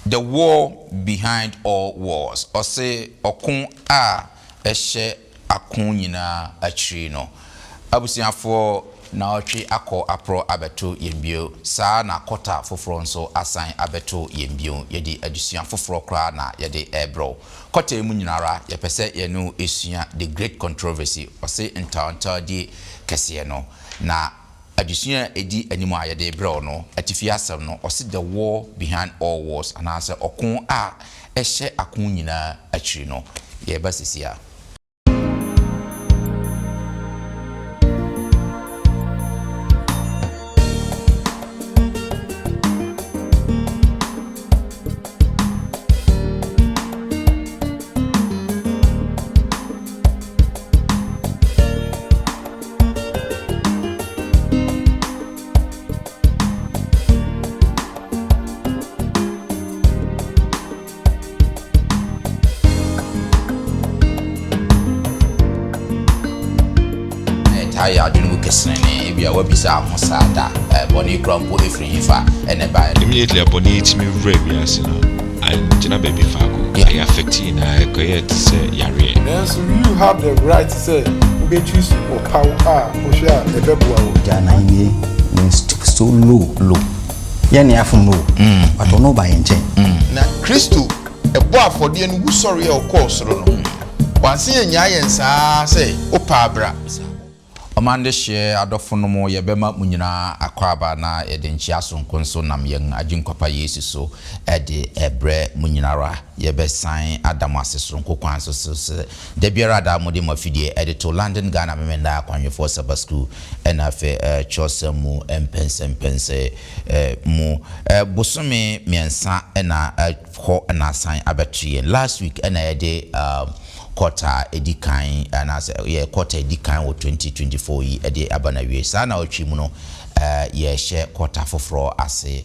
the war behind all wars. Or say okun a eshe akun nyina achiri no. Abusiafo na otwe akọ apro abeto yembio saa na kota foforo nso asan abeto yembio yedi adusua foforo kra na yedi ebro kota emu nyinara yepese yenu esua the great controversy ose ntanta di kese no na adusua edi animu a yedi ebro no atifi asem no ose the war behind all wars anase okun a ehye akun nyina achiri no yebasisia. Ya dunu kesene bia wabisa amosada boni krompo efrifa ene ba immediately aboni itimi rebias no and jina baby fako I affecting na ekoye to say yare. So you have the right to say we choose or how osha ebeboa o jana ye so low yani afun low but no by enche na Christo ebo afode no sorry e course no wanse enya yensa say opabra Amande share adofonomo yebema munyina akwaba na edenchi asonko nso nam yen aginkopa Yesu so ede ebre munyinara yebesan Adam asesronko kwan so de biara da mode mafidie ede to London Ghana memenda akwanwefo Sabbath school enafe chosemu empense mu bosome miensa ena ho na san abetue last week ena ede quarter edikan and as quarter edikan o 2024 yi ede abanawie sa na otwi mu no ye share quarter foforo ase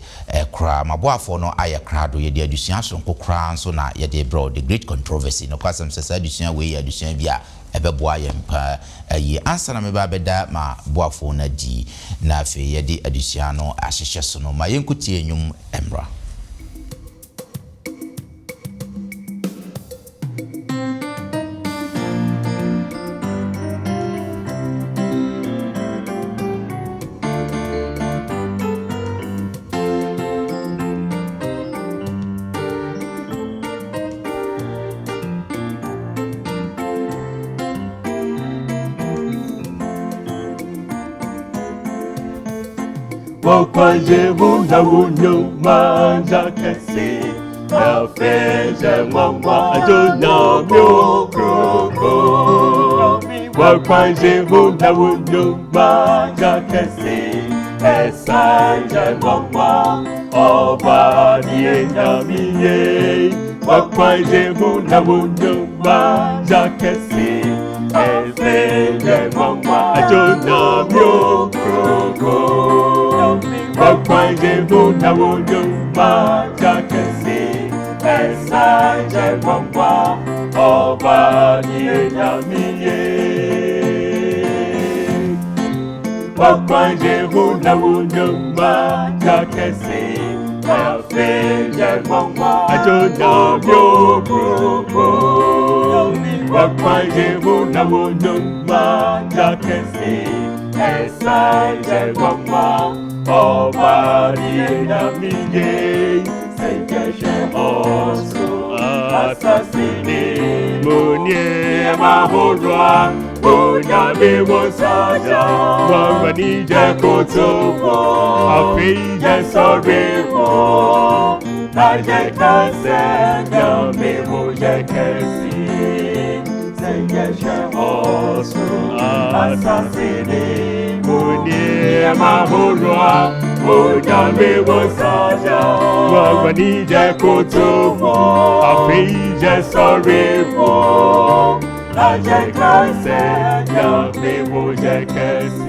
kra maboafo no aye krado ye de adusua sonko kra nso na ye de bro the great controversy no kwasam sesa adusua we adusua bia ebeboa ye mpa yi ansa na meba beda ma boafo na di na afi ye de adusua no ahyehye so no ma yenkutie enwum emra. Wakwaje muna wunyo manja kesi na feje mama adona myo kroko. Wakwaje muna wunyo manja kesi esanje mama oba nienya miye. Wakwaje muna wunyo manja kesi esanje mama adona myo kroko. Wakwaje muna wunyo manja kesi esanje mama oba nienya miye. Wakwaje muna wunyo manja kesi esanje mama adona myo kroko. Wakwaje muna wunyo manja kesi esanje mama oba nienya miye. Sengeshe osu asasini munye mahorwa munyame wosaja wawanije kotobo afije sorebo naje kase nyame muje kesi. Sengeshe osu asasini munye mahorwa munyame wosaja wawanije kotobo afije sorebo naje kase nyame muje kesi.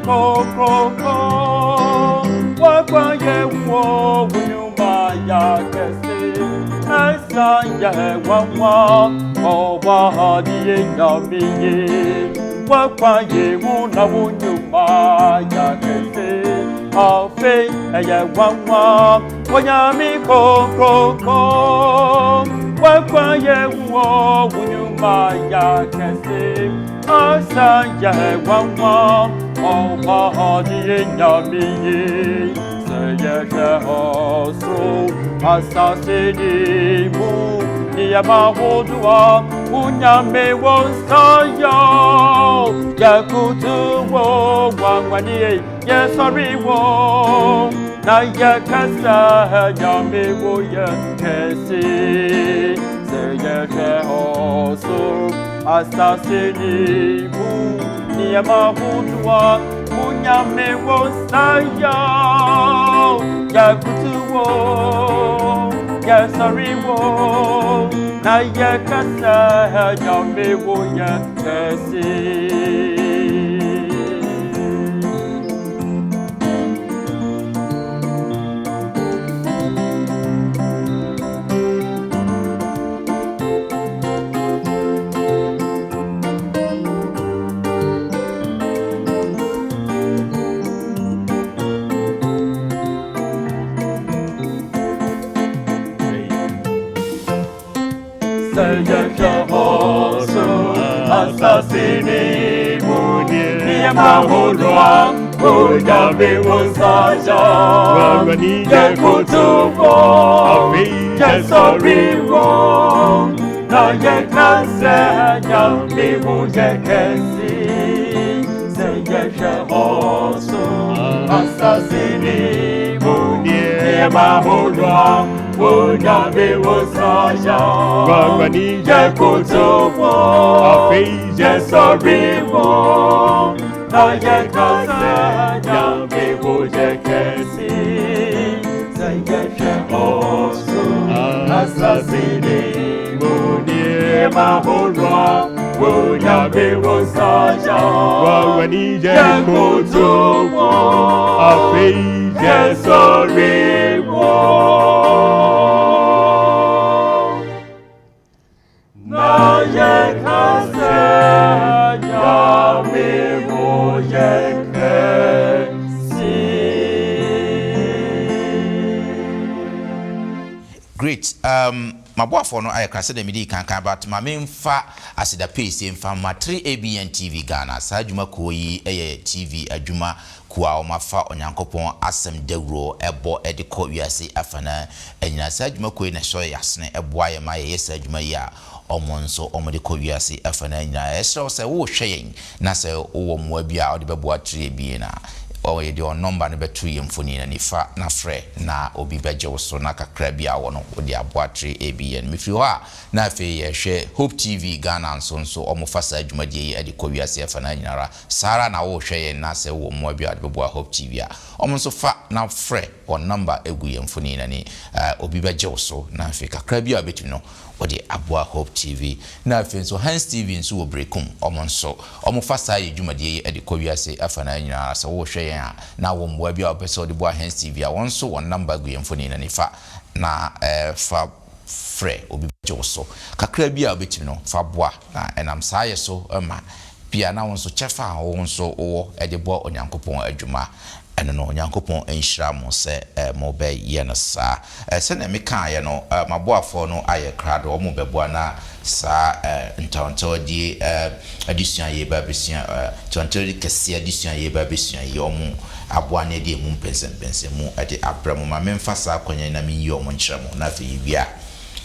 koko wakwaye wo wunyuma ya kese asa ya wawa owa hadiye nyamiye wakwaye muna wunyuma ya kese afe eye wawa wanyami koko wakwaye wo wunyuma ya kese asa ya wawa owa hadiye nyamiye seye hoso asasini mu niyamahudua unyame wonsaya yakutu wo wangwaniye yesori wo na yakasa nyame wo yakesi seye hoso asasini mu niyamahudua unyame wonsaya yakutu wo yesori wo na yakasa nyame wo yakesi asasini muni niyamahulwa unyame wosaja yakutubo yesoriwo na yekase nyami mujekesi seyejehoso asasini muni niyamahulwa unyame wosaja yakutubo yesoriwo na yekase nyami mujekesi seyejehoso asasini muni niyamahulwa unyame wosaja yakutubo yesoriwo na yekase nyami mujekesi. Great. Maboafo no ayekra de medi kankan but ma memfa asida pace mfa matre ABN TV Ghana sa adwuma ko yi eye TV adwuma ko a o mafa onyankopon asem dawro ebo ediko wiase afana anyina sa adwuma ko yi na so yasne ebo aye ma ye sa adwuma yi a omonso omode ko wiase afana anyina esro se wo hweyen na se wo mo bia o de bebo atre ABN na o ye de number no betu yemfoni na nifa na frɛ na obi beje wo so na kakra bia wo no odi aboatre ABN mifiri ho a na afi ye hwɛ Hope TV Ghana nso omofasa adwumadie yi ade ko wiase afa na nyinara sara na wo hwɛ ye na sɛ wo mo bia de bebo Hope TV a omonso fa na frɛ o number egu yemfoni na ni obi beje wo so na afi kakra bia betu no odi aboa Hope TV na afi so Hans TV nso wo brekum omonso omofasa adwumadie yi ade ko wiase afa na nyinara sɛ wo hwɛ na wo mboa bia opeso de boa Hans TV a wonso won number gu yemfoni na nifa na fa frɛ obi bejo so kakra bia obetimi no fa boa na enam saaye so ma bia na wonso chefa wonso wo de boa onyankopon adwuma eno no onyankopon enhyira mo se mo be ye no sa se na meka ye no maboafo no aye krado mo beboa na sa ntonto di addition ye ba besia ntonto di kese addition ye ba besia ye omo aboa na di mu mpensempense mu ade abramo ma memfa sa akonya na mi yi omo nkyerɛ mo na fe bia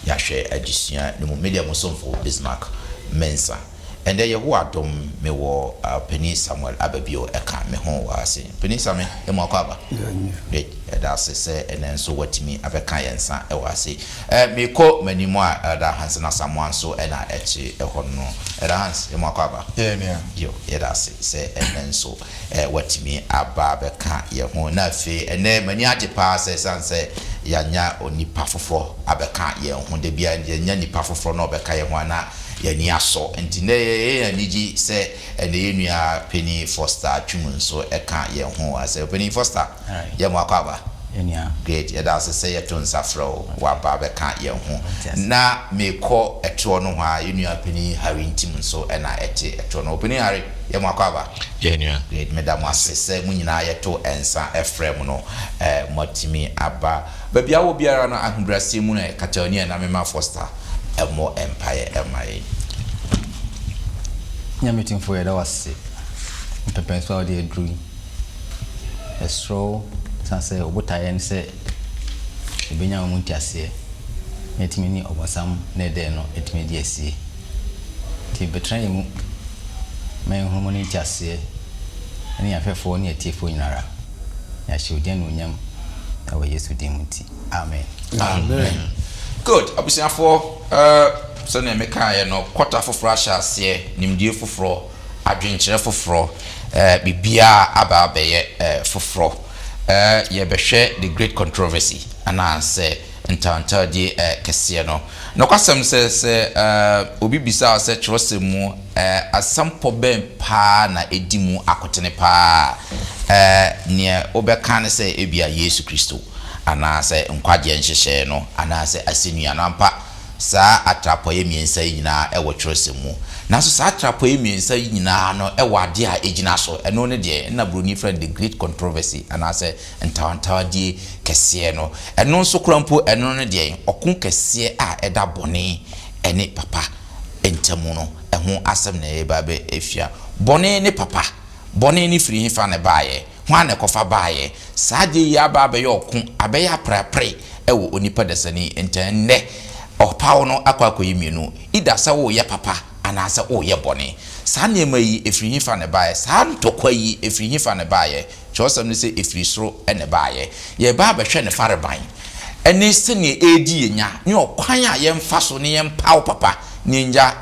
ya hwɛ addition ne mu media mo somfo Bismarck Mensa and there you are dom me wo Penny Samuel Ababio eka me ho wase Penny Samuel e mo akwa ba yeah that's say and then so what me abeka yensa e wase me ko manimo a da Hans na Samuel so e na echi e ho no e da Hans e mo akwa ba yeah yo yeah that's say and then so what me aba abeka ye ho na fe ene mani age pa say sanse yanya onipa foforo abeka ye ho de bia nya nipa foforo no beka ye ho na yɛni aso nti ne anigi sɛ ɛne yɛnua Penny Foster twum so ɛka yɛn ho asɛ Penny Foster yɛ mo akɔaba enia great yɛda ase sɛ yɛto nsafrɛ waba bɛka yɛn ho na mekɔ ɛtoɔ no ho a yɛnua Penny Harry ntim so ɛna ɛte ɛtoɔ no Penny Harry yɛ mo akɔaba yɛnua great medam ase sɛ mu nyinaa yɛto ɛnsa ɛfrɛ mu no motimi aba baabi a wo biara no ahobrɛase mu na Katawnia na Mema Foster ɛmo empire ɛmae meeting for that was mpɛpɛnso a wɔde aduru ɛsoro san sɛ obotaeɛ ne sɛ ebenya wɔn ntiaseɛ yɛtumi ni ɔbɔsam na ɛdɛ no ɛtumi di asie ti betran yɛ mu mɛn ho mo ne ntiaseɛ ne yɛafɛfoɔ ne yɛtiefoɔ nyinara yɛahyɛ odian no onyam ɛwɔ Yesu din mu ti amen amen good abusiafoɔ so na meka ye no kwata foforo ahyase nimdie foforo adwenkyerɛ foforo bibia aba bɛyɛ foforo ye bɛhwɛ the great controversy ana sɛ ntantade kɛseɛ no no kwasɛm sɛ obi bisa sɛ kyerɛsɛm mu asampɔ bɛn pa na edi mu akotene pa ne obɛka ne sɛ ebia Yesu Kristo ana sɛ nkwaje nhyehyɛ no ana sɛ asenua no ampa saa atrapoye miensa nyina e wo kyerɛsɛm mu nanso saa atrapoye miensa nyina no e wade a egina so ɛno ne de na broni friend the great controversy ana sɛ ntawantawade kɛseɛ no ɛno nso kurampo ɛno ne de ɔko kɛseɛ a ɛda bɔne ɛne papa entamu no ɛho asɛm na ɛba bɛ efia bɔne ne papa bɔne ne firi hifa ne baaye hwan ne kɔfa baaye saa de ya ba bɛ yɛ ɔko abɛyɛ aprapre ɛwɔ onipa dasani ntɛnne ɔpaw no akwakoyi mienu idasa wo ye papa anasa wo ye bɔne saa nneɛma yi efiri hifa ne baaye saa ntɔkwa yi efiri hifa ne baaye kyerɛsɛm ne sɛ efiri soro ɛne baaye ye ba bɛhwɛ ne fareban ɛne sɛne edi yenya ne ɔkwan a yɛmfa so ne yɛmpaw papa ne nja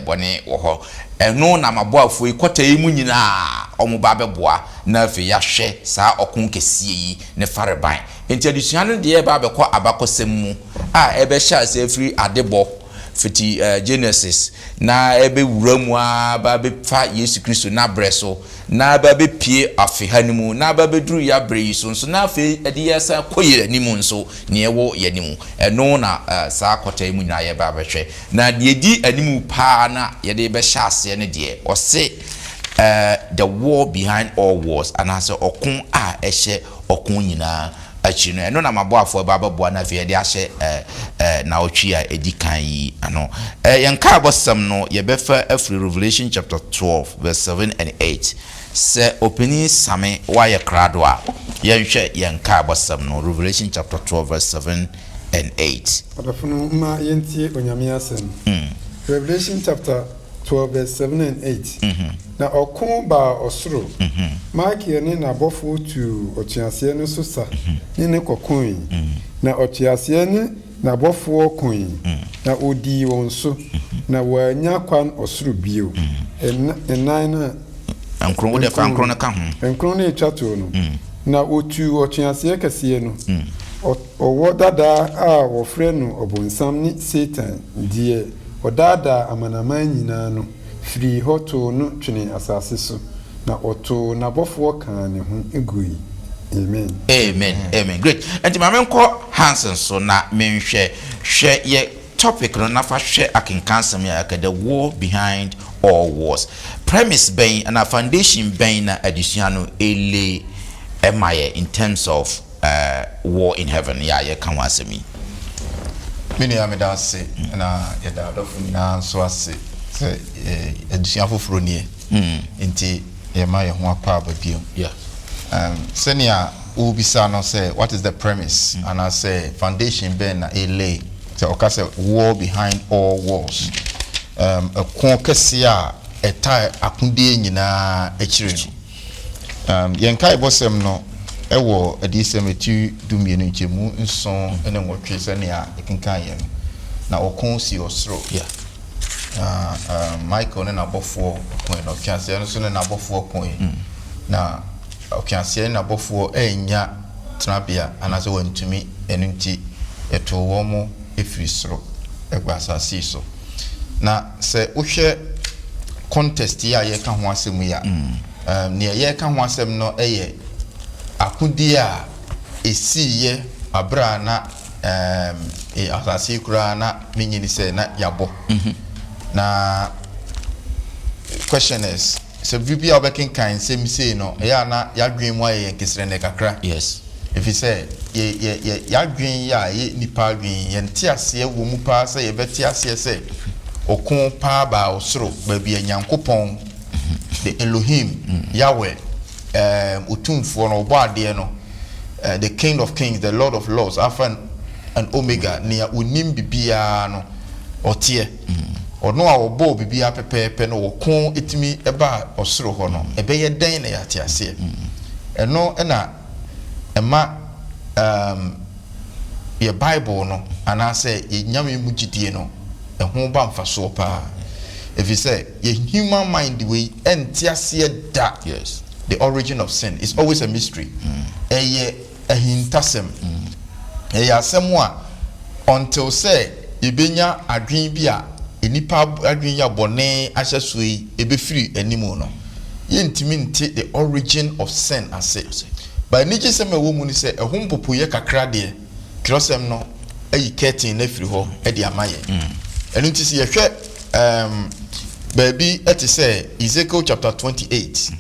bɔne wɔ hɔ ɛno na maboafo yi kɔta yi mu nyinaa ɔmo ba bɛboa na afi yahwɛ saa ɔkon kɛseɛ yi ne fareban enti adusua no de ba bɛkɔ abakɔsɛm mu a ɛbɛhyɛ ase afiri adebɔ fiti Genesis na ɛbɛwura mu a ba bɛfa Yesu Kristo na brɛ so na ba bɛpie afeha ne mu na ba bɛduru ya brɛ yi so na afi ɛde yɛsa kɔyɛ animu nso ne ɛwɔ yɛnimu ɛno na saa kɔta yi mu nyinaa yɛ ba bɛhwɛ na de di animu pa na yɛde bɛhyɛ ase ne de ɔse the war behind all wars anase ɔko a ɛhyɛ ɔko nyinaa achi no ɛno na maboafo baba na fie de ahyɛ na otwi a edi kan yi ano yɛnka abosam no yɛbɛfa afri Revelation chapter 12 verse 7 and 8 sɛ opini same wayɛ krado a yɛnhwɛ yɛnka abosam no Revelation chapter 12 verse 7 and 8 adafunu ma yɛntie onyame asɛm Revelation chapter 12 verse 7 and 8 na ɔko ba ɔsoro Michael ne n'abɔfo tu ɔtweaseɛ no so sa ne kɔkɔn na ɔtweaseɛ ne n'abɔfo kɔn na odi wɔn so na wɔanya kwan ɔsoro bio ɛnan na ankron wo de fa ankron na ka ho ankron na etwa to no na otu ɔtweaseɛ kɛseɛ no ɔwɔ dada a wɔfrɛ no ɔbonsam ne Satan die ɔdada amanaman nyinaa no firi hɔ to no twene asase so na ɔto n'abɔfoɔ kan ne ho egui amen amen great enti ma menkɔ Hansen so na menhwɛ hwɛ ye topic no na fa hwɛ akenkansem ya the war behind all wars premise ben and a foundation ben na adusua no ele emaye in terms of war in heaven ya ye kan wasemi mini ameda se na yeda dofu na so ase se adusua foforo nie nti e ma ye ho akwa ababio senia ubisa no say what is the premise and I say foundation ben na ele so oka say war behind all wars a kon kese a eta akunde nyina akire no yenkai bosem no ewo adisem etu dumienu nchemu nson ene nwotwe senia ekenkan ye na okon si osro Michael ne nabofo kon no fiase no so ne nabofo kon na okiase na bofo enya trabia anaso wantumi enunti eto wo mo efiri soro egba asase so na se wohwe contest ya ye ka ho asem ya ne ye ka ho asem no eye akudi a esiye abra na asase kura na menyini se na yabo na question is so bibi obekin kan sem say no ya na yadwen mu aye kesre ne kakra yes if you say ye yadwen ya ye nipa adwen ye nte ase wo mu pa say ye beti ase say okun pa ba osoro ba bi Nyankopɔn the Elohim Yahweh utumfo no obo ade no the King of Kings, the Lord of Lords, Alpha and Omega, near unim bibia no otie or no our bo bibia pepe no okun itimi eba osoro ho no ebe ye den na yate ase and no na ema ye Bible no ana say ye nyame mu gidie no ehun ba mfaso pa if you say ye human mind we enti ase da yes the origin of sin is always a mystery eye ahintasem eye asemwa until say ibenya adwen bi a enipa adwen ya bone ahyesoi ebefiri animu no ye ntimi nti the origin of sin ase but niji sem ewo mu ni say ehun popoye kakra de krosem no ayi curtain na firi ho e de amaye enu nti se ye hwe baby et say Ezekiel chapter 28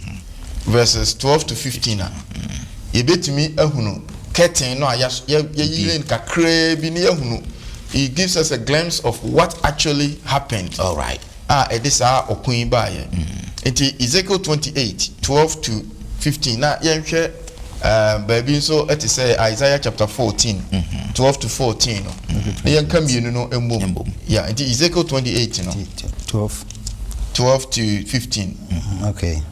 verses 12 to 15 ye betimi ahunu curtain no ye kakra bi ni ahunu. He gives us a glimpse of what actually happened. All right. It is our okun baye. Ezekiel 28 12 to 15. Now yeah, baby so it is Isaiah chapter 14 12 to 14. Yeah, come you know yeah, Ezekiel 28 no 12 to 15. Okay.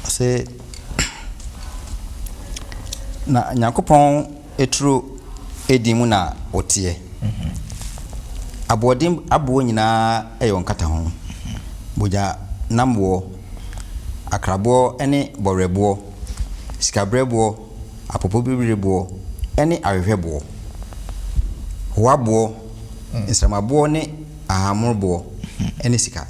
I say na Nyankopɔn etru edimu na otie abodin abo nyina eyo nkata ho boja namwo akrabo ene borebo sikabrebo apopo bibirebo ene ahwehwebo hoabo nsramabo ne ahamurbo ene sika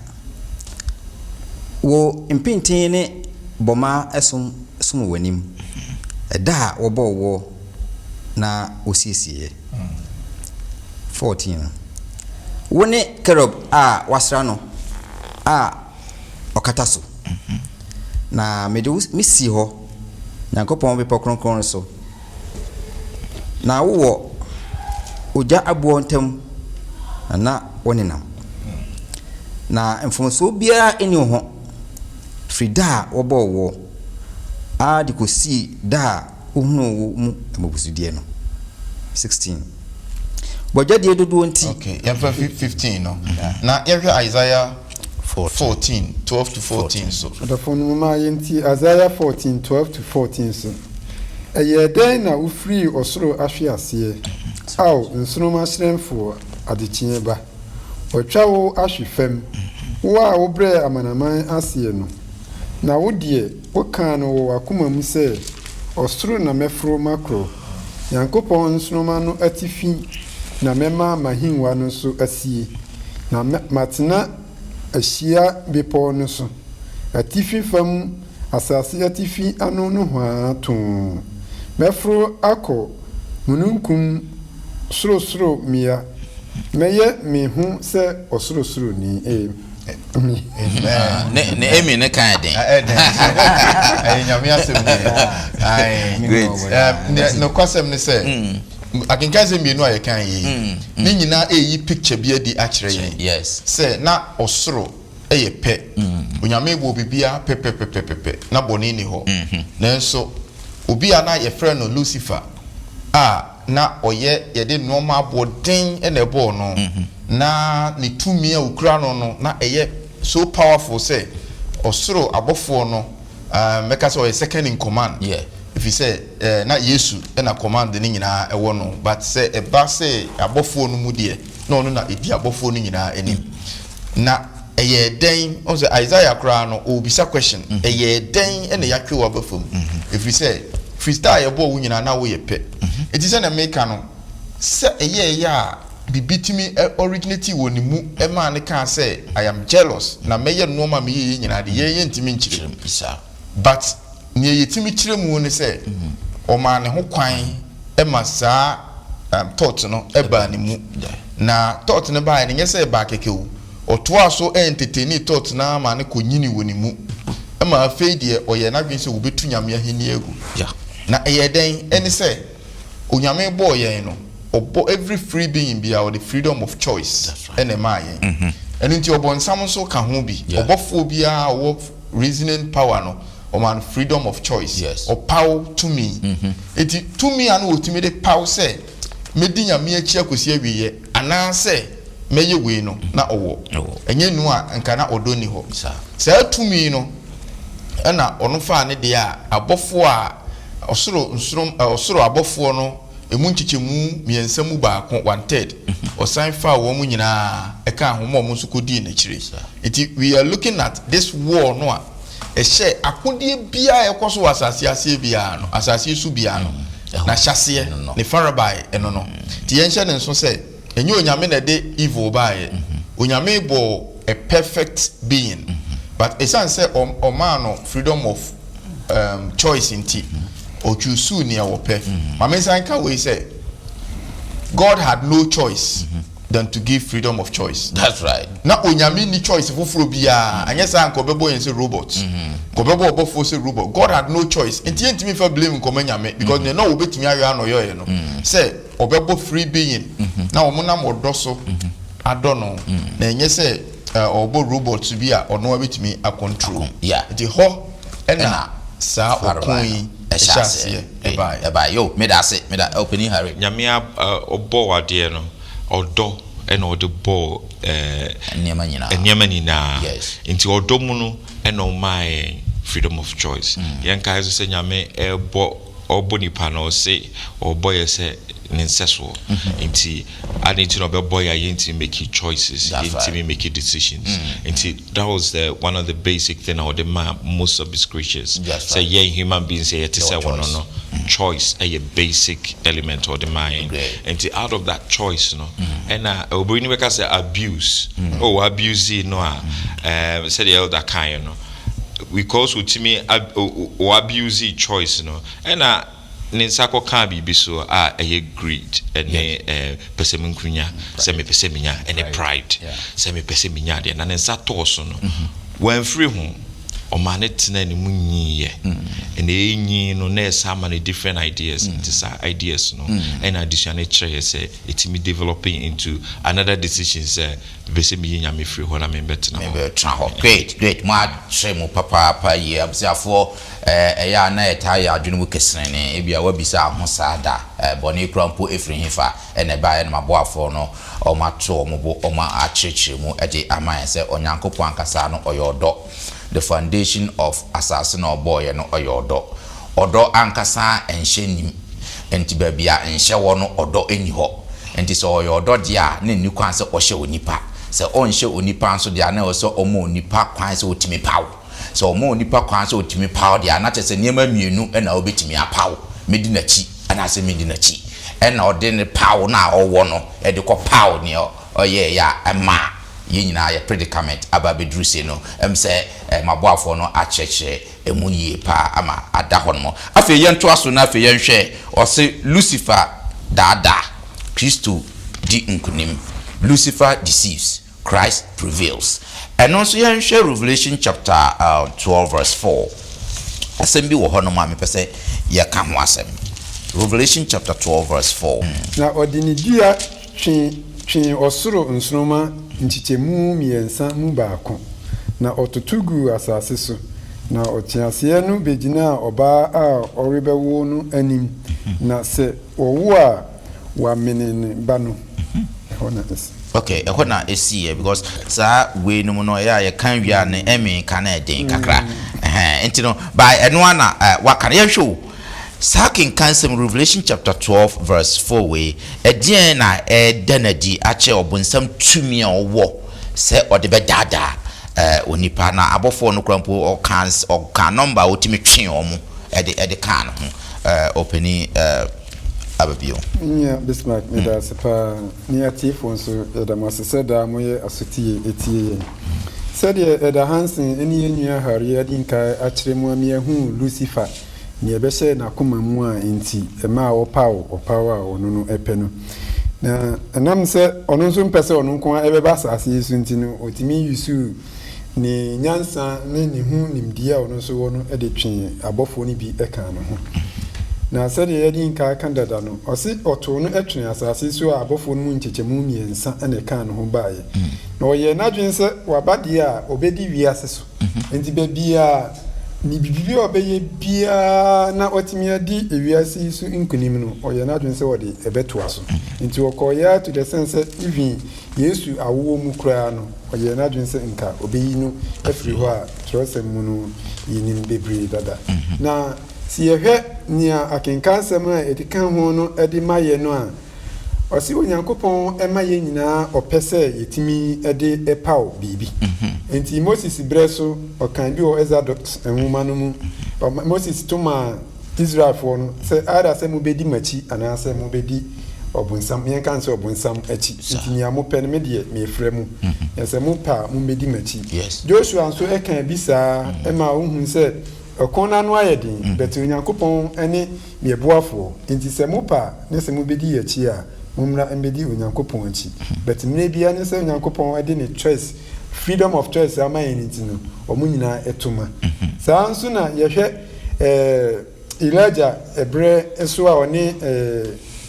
wo impintin ne boma esum sum wanim eda wobo wo na osiesie 14 woni kerob a wasra no a okataso na mede misi ho Nyankopɔn be pokronkron so na wo oja abo ntam na woninam na mfomso bia eni ho frida wobo wo a dikosi da uhunu mu mabusudie no 16 bojade dodo nti okay ya 15 no na ya Isaiah 14 12 to 14 so the phone ma yenti Isaiah 14 12 to 14 so den na ufri osoro ahwe ase aw nsonoma sremfo adechie ba otwa wo ahwe fam wo a wo bre amanaman ase no na wo die wo kan no wo akoma mu se osoro na mefro makro Nyankopɔn nsonoma no atifi na mema mahinwa no so asie na matena ahia bepo no so atifi fam asase atifi ano no hwa to mefro akɔ mununkum soro mia meye me hu se osoro ni ne emi ne kan den nyame asem no kwasem ne se akinka se mienu aye kan yi ni nyina eyi picture bi adi akire yen yes se na osoro eye pe onyame bo bibia pepe na boni ni ho nanso obi ana ye friend no Lucifer na oye ye de normal bodin ene bo no na ni tumi a ukura no na eye so powerful say osoro abofo no meka say second in command yeah if you say na Yesu na command ni nyina ewo no but say e ba say abofo no mu de no na edi abofo no nyina enim na eye den on say Isaiah kra no obisa question eye den na yakwe wa bafom if you say freestyle ye bo wo nyina na wo ye pe it is na make no say eye ya bibitimi originate wɔ ne mu ɛma ne kan sɛ I am jealous na mɛyɛ no ma me yɛ nyina de yɛ ntimi nkyerɛ isa but ne yɛtimi kyerɛ mu ne sɛ ɔma ne ho kwan ɛma saa thought no ɛba ne mu na thought ne ba ne nyɛ sɛ ba keke o ɔtoa so entertain thought na ma ne konyini wɔ ne mu ɛma afei deɛ ɔyɛ na dwen sɛ obetu nyame aheni agu na ɛyɛ den ɛne sɛ onyame bɔ yɛn no obo every free being be our the freedom of choice and emaye and into obo nsam so ka ho bi obofo bia wo reasoning power no o man freedom of choice or power to me eti to me anu otimi de power say medi nyame achi akosi awiye ana say meye we no na owo enye nu a nka na odo ni ho sa to me no na ono fa ne de a abofo a osoro abofo no emu nchichemu miensa mu baako 1/3 osan fa wo mu nyina eka ahomo mo nso kodi na chire enti we are looking at this war no a ehye akodie bia ekoso asase ase bia no asase su bia no na hyase ne farabai eno no ti yenhye ne nso se enye onyame na de evil bae onyame bo a perfect being but esan say o man no freedom of choice inti or choose near wope. Mama Sanka we say God had no choice than to give freedom of choice. That's right. Now onyame ni choice for bia anya san ko bebo yen say robot. Ko bebo obofo say robot. God had no choice. Enti ntimi fa blame ko nyame because they know obetumi awe anoyo ye no. Say obebo free being. Na omo na modoso adono. Na enye say obo robot to be a ono obetumi a control. Yeah. The ho ena sa okun eba yo me da se me da opening Harry nyame obo wade no odo ena ode bo nyama nyina nti odo mu no ena o mai freedom of choice yenka eso se nyame obo nipa no se obo ye se nenseso nti aniti no be boy yenti make choices yenti make decisions nti that was one of the basic thing or the most of his creatures say yeah human beings say it is one no choice a basic element of the mind nti out of that choice no and obini we can say abuse abuse no say the elder kind no because with me abuse choice no and ninsako kan bibi so a greed and pesem nkrunya se me peseminya and pride se me peseminya de na ninsa toso no wan free ho o manet na ni munyiye and enyi no na sama na different ideas these ideas no and addition chere say it developing into another decision say peseminya me free ho na me betina ho great ma share mu papa ye absiafo eya na etaya adwene mu kesene ebia wabisa ho saada boni krampo efrihifa ene ba ene maboafo no o mato omobo o ma achechire mu ede aman se onyankopon ankasa no oyodo the foundation of assassin or boy no odo ankasa enhye nim enti ba bia enhye wo no odo eni ho enti so oyodo dia na ni kwan se ohye onipa se onhye onipa nso dia na so omo onipa kwan se otimi pawo so omo onipa kwan se otimi pawo dia na chese niema mienu na obetimi apawo medinachi ana se medinachi na ode ne pawo na owo no e de ko pawo ne oye ya ema yenyina ya predicament ababedru se no se maboafo no acheche emu yie pa ama ada ho no afi yento aso na afi yenhwe o se Lucifer dada Christo di nkunim Lucifer deceives Christ prevails and also yenhwe Revelation chapter 12 verse 4 asem bi wo ho no ma me pese ye ka ho asem Revelation chapter 12 verse 4 na odinidua twen osoro nsroma nchichemu miensa mu baako na otutugu asase so na otiase no begina oba a orebewo no anim na se owo a wa menene ba no okay ehona esi because sa we no no ya kan wi an emi kan eden kakra enti no by eno ana wakare yahwo Sakin Kansem Revelation chapter 12 verse 4 we edien na denadi ache obunsam tumi a owo se odebe dada onipa na abofo no krampo o kan number otimi twen omo ede kan ho openi bio nya Bismarck me da sepa ni atifo nso da masese da moye asotie etie said the Hansen any year Harry Adinka Achremu hu Lucifer near Beshe Nakuma Mua inti a ma or power or no epeno. Na anam se ono so mpese ono nko ebe basa asiesu ntino otimi yusu ni nyansa ne ni hu nimdia ono so wono e de twen abofo ni bi eka no ho. Na said yedi nka kandada no osi oto no etwen asase so abofo no nchechemu miensa ene ka no ho baaye. Na oye na dwen se wabade a obedi wiase so. Enti be bia ni bibibi obeye bia na otimi adi ewiase su nkunim no oye na dwen se wode ebeto aso. Enti okoya to the sense even Yesu awo mu kra no oye na dwen se nka obeyi no afiri ho a trosem mu no yinim bebre dada. Na si yehwe nia akenka nsem a edika ho no edi maye no a osi onyankopon emaye nyina opese yetimi ede epaw bibi enti Moses breso okan bi o Exodus enwuma no mu Moses tuma Israel for no se ada se mu bedi machi ana se mu bedi obunsam yen kan se obunsam achi enti nia mo pen me de me fremu yese mu pa mu bedi machi Joshua nso ekan bi sa ema ohun se okona no ayedin betu onyankopon ene meboafo enti se mu pa ne se mu bedi achi a mumra embedi onyankopon achi but mne bia ne se onyankopon ade ne choice freedom of choice ama yeniti no omunyina etuma saa nso na yehwe Elijah ebre eso a oni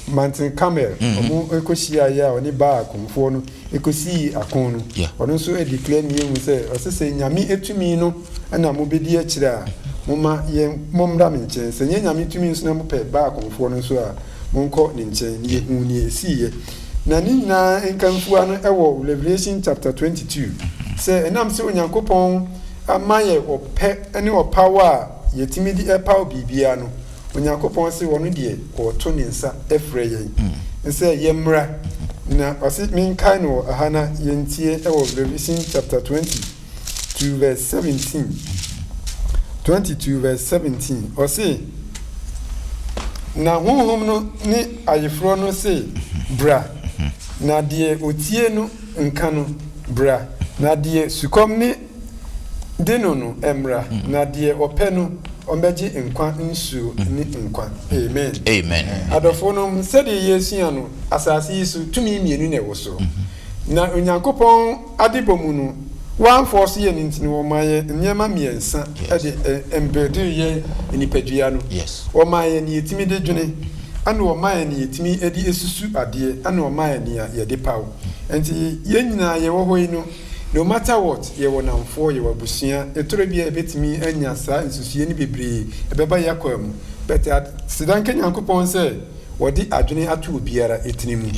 Mountain Carmel omu ekoshia ya oni ba akonfo no ekosi akon no ono nso e declare mi hu se osese nyame etumi no na mobedi akire a moma ye momda menche se nyame etumi nso na mope ba akonfo no nso a monko ne nche ni hu ni esiye na ni na enkamfua no ewo Revelation chapter 22 se enam se onyankopon amaye ope ene opawa yetimi di epaw bibia no onyankopon se wono de oto ne nsa efre yen nse yemra na osi minkai no ahana yentie ewo Revelation chapter 22 verse 17 22 verse 17 osi na honhom no ni ayefro no se bra na de otie no nka no bra na de sukom ni deno no emra na de ope no ombeji nkwa nsu ni nkwa amen amen adofo no sede yesu ano asase yesu tumi mienu na woso na onyankopon adebomu no one force ye ntini wo maye nyema miensa ade embedi ye nipadua no wo maye ni yetimi de dwene ana wo maye ni yetimi edi esusu ade ana wo maye ni ye de paw enti ye nyina ye wo hoyi no no matter what ye wo namfo ye wabusia etoro bia ebetimi anya sa nsusuye ni bebre ebeba yakwam but sidan kenyankopon se wodi adwene atu obiara etinimu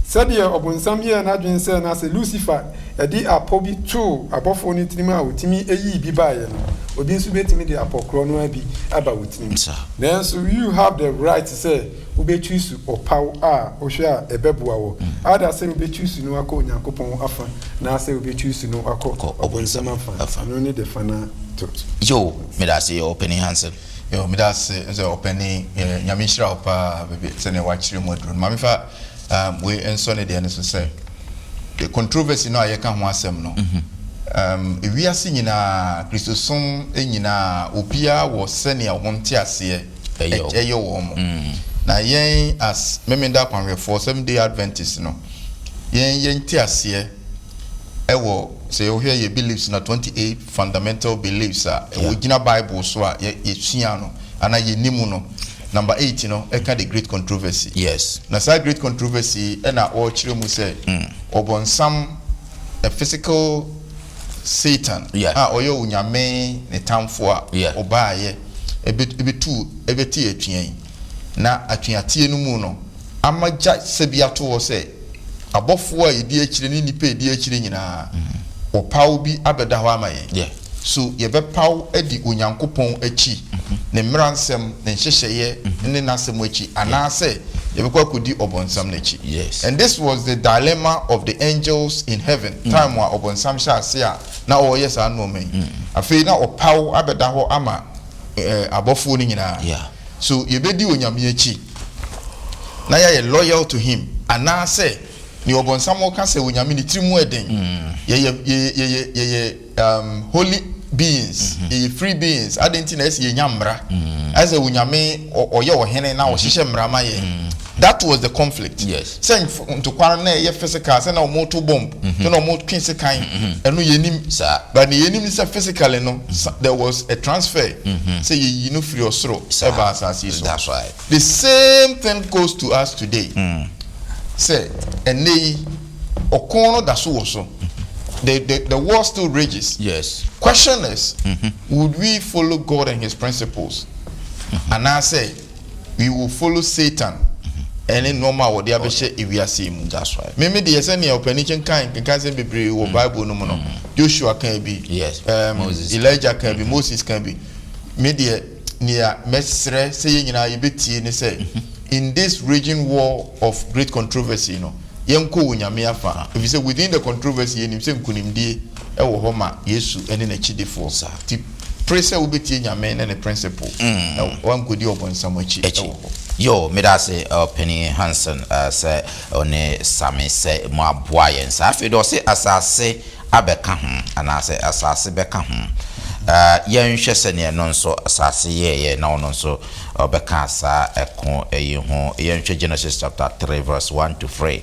sadia obunsam ye na adwene se na se Lucifer edi apobi tu abofo ni tinimu a otimi eyi bi baaye no obi nso betimi de apokro no abi aba wotinimu nanso you have the right to say ubechusu opaw a ohwe a ebeboa wo ada se ubechusu no akọ onyankopon afa na se ubechusu no akọ obunsam afa no ni de fana to yo me da say opening answer yo me da say opening nyamishira opa bebe se ne wachire modro mamifa we enso ne de ne so say the controversy no ayeka ho asem no ewiase nyina Kristosom nyina opia wo se ne awonte ase eyo wo mo na yen as memenda kwanwe for 7-day Adventist no yen ti ase ewo say you hear your beliefs na 28 fundamental beliefs we gina Bible so a ye sua no ana ye nimu no number 8 no e ka the great controversy na sa great controversy e na o chire mu say obonsam a physical Satan oyo unyame ne tamfo a obaaye ebetu ebeti atwen na atweatie no mu no amaja sebiato wo se abofo a edi akire ni nipa edi akire nyina opaw bi abeda ho amaye so ye be paw edi onyankopon achi ne mransem ne hyehyeye ne nasem achi anase ye be kwakodi obonsam nachi and this was the dilemma of the angels in heaven time wa obonsam sha ase a na o yes anu men afei na opaw abeda ho ama abofo ni nyina so ye be di onyame achi na yɛ loyal to him anaasɛ ni ɔbɔnsam ɔka sɛ onyame ne tiri mu ɛden yɛyɛ holy beings yɛyɛ free beings adenti na ɛsɛ yɛnya mmara as onyame ɔyɛ ɔhene na ɔhyehyɛ mmara ma yɛ. That was the conflict. Yes. Saying to quarrel ye physical, say no more to bomb, to no more king kind, and no yenim, but the enemy is physically no. There was a transfer. Say you know free or throw. That's right. The same thing goes to us today. Say and they okono that's also. The war still rages. Yes. Question is, would we follow God and His principles? And I say, we will follow Satan. Any normal what they have said if we are seeing. That's right. Maybe the essential operation can say be or Bible no more. Joshua can be. Yes. Elijah can be. Moses can be. Media near Mestre saying in our ibiti and say in this raging war of great controversy, you know. If you say within the controversy, and you say kunimdi, Homa, Yesu, and in a chidi force. Praise will be teaching your men and a principle. One could you open so much. Yo, me da say Penny Hansen say one Sammy say mo aboa yen sa afi do say asase abeka ho ana say asase beka ho yen hwe se ne no nso asase ye na ono nso obeka asa ekon eyi ho yen hwe Genesis chapter 3 verse 1 to 3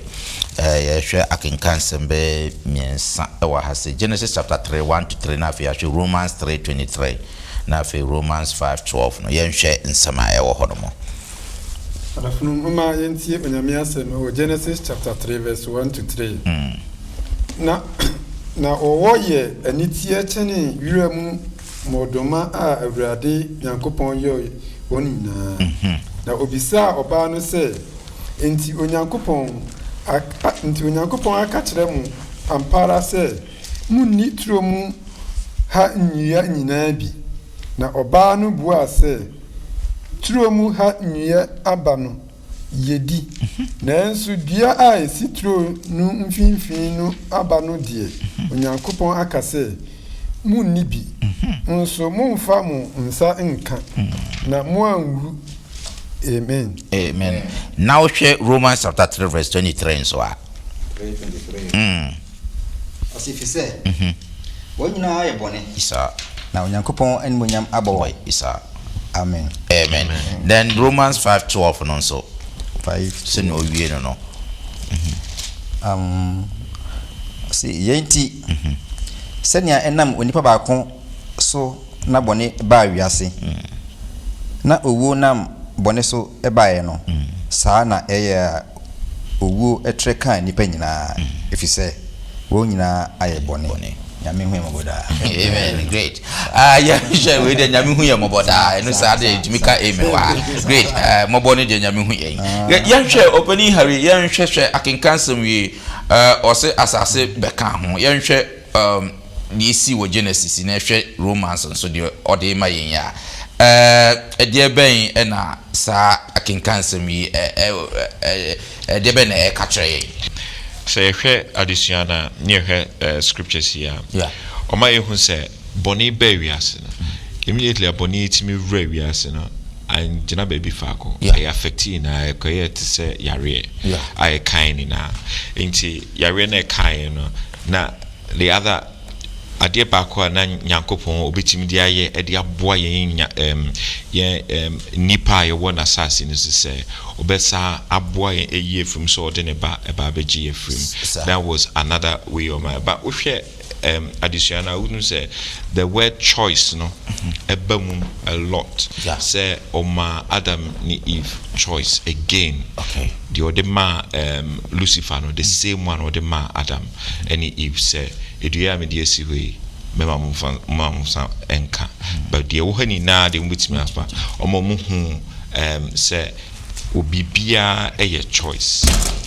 ye hwe akenkan sembe miensa e wa ha say Genesis chapter 3 1 to 3 na afi hwe Romans 3:23 na afi Romans 5:12 no yen hwe nsema e wo ho no mo. Genesis chapter 3 verse 1 to 3. Na owoye anitie chene wiremu modoma a awurade Nyankopɔn yo onina. Na obisa oba no se enti Onyankopɔn aka kyerɛ mu ampara se munni turo mu ha nyia nyina bi. Na oba no bua se turo mu ha nyia aba no yedi nanso dua a esi turo no mfinfin no aba no de Onyankopɔn aka sɛ munni bi nso mumfa mu nsa nka na mo anwu. Amen. Amen. Now share Romans chapter 3 verse 23 so a 3:23 asifi sɛ wonyina ayɛ bɔne isa na Onyankopɔn animonyam abɔ isa. Amen. Amen. Then Romans 5:12 and also 5 sin o wie no. See yenti senia enam onipa baako so na bɔne ba wiase na owo nam bɔne so ebae no saa na ɛyɛ owo etre kan nipa nyinaa efisɛ wo nyinaa ayɛ bɔne. Amen. Great. Yeah, share with the Yamihu Yamoboda, and Saturday, Jamaica. Amen. Great. Moboni de Yamihu. Young share opening Harry, young share, I can cancel me, or say, as I say, Beckham, young share, DC or Genesis in a romance, and so the or the Maya. A dear Bain, and I can cancel me, a debene catcher. Say addition near her scriptures here. Yeah. Or my who say Bonnie Berrias. Immediately a bonnie to me Revias and Jana baby Faco. I affecting I create to say Yare. Yeah. I kind in her. Into Yarene kind na the other adeɛ baako a na Nyankopɔn obetimi de ayɛ ɛde aboa yɛn nipa a yɛwɔ n'asase no so sɛ obɛsa aboa yɛn ɛyie from so ɔde ne ba ɛba abɛgye yɛ from. That was another way of my but wohwɛ additional wouldn't say the word choice no ɛba mu a lot. Say ɔma Adam ne Eve choice again. Okay. The ɔde ma Lucifer no the same one ɔde ma Adam ɛne Eve say edua me de asiwe mema mumfa enka but de wo hani na de mutimi afa omo mu hu say obibia eye choice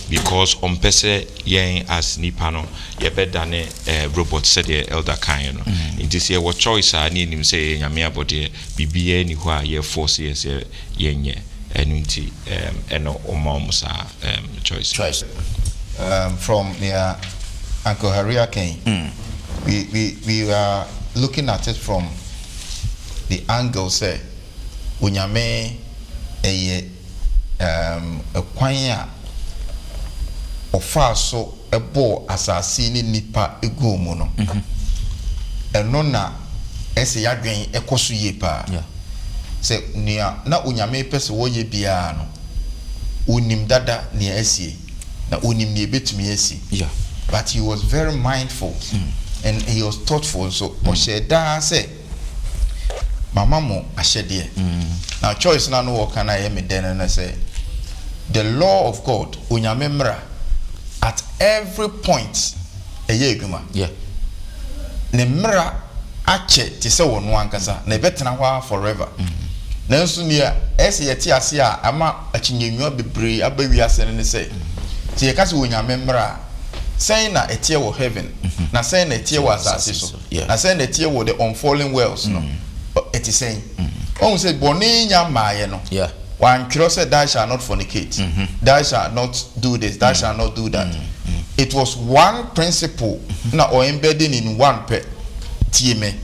because on pese yen as nipa no ye beda ne robot said the elder kind no it is your choice a ni nim say nyame abode bibia ni ho a ye force yes yenye enunti eno omo sa choice from the Uncle Harry Kane. We are looking at it from the angle say unyame eye kwan a ofa so ebo asase ni nipa egu mu no eno na ese yadwen ekoso ye pa se nia na onyame pese wo ye bia no onim dada ne asie na onim ne betumi asie but he was very mindful and he was thoughtful so o sheda say mama mo ahyede now choice na no work na ye me den na say the law of God onyame mra at every point eye edwuma ne mra ache ti se wono ankasa na betena hwa forever nanso nia ese yeti ase a ama akinyenwa bebre abawi ase ne se ti ye kase onyame mra say na etie wo heaven na say na etie wo asase so na say na etie wo the unfallen wells no it is saying on say boni nya maaye no one cross said thou shall not fornicate thou shall not do this thou shall not do that it was one principle na or embedded in one pe tieme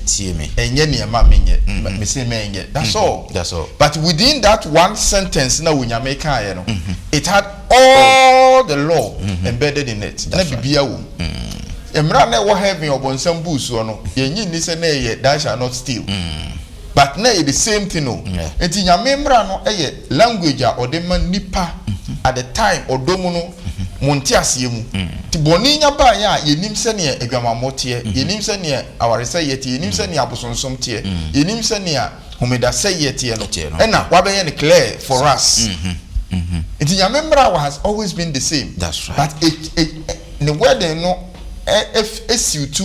enye niema menye me say menye that's all but within that one sentence na wunyame kan ye no it had all the law embedded in it na bibia wo emra na wo heaven obonsam busu no yenyi ni say na ye thou shall not steal but na the same thing no enti nyame mra no eye language a odema nipa at the time odomu no monti asiem ti boni nya ba ya yenim se ne adwamamote yenim se ne awarese yete yenim se ne abosonsom te yenim se ne homeda se yete no na wabeye ne clear for us enti nyame mra has always been the same that's right but it the word no if you to